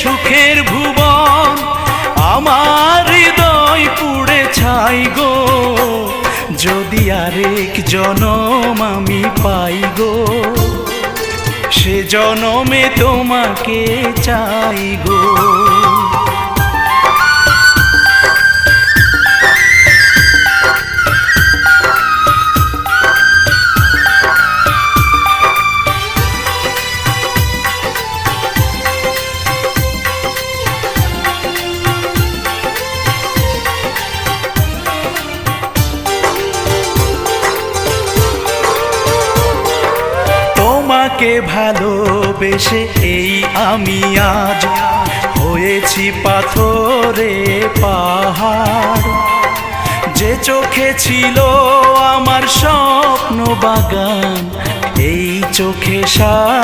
সুখের ভুবন আমার হৃদয় পুড়ে ছাই গো, যদি আরেক জনম আমি পাই গো, সে জনমে তোমাকে চাই গো। তোমাকে ভালোবেসে এই আমি আজ হয়েছি পাথরে পাহাড়, যে চোখে ছিল আমার স্বপ্ন বাগান, এই চোখে সাজ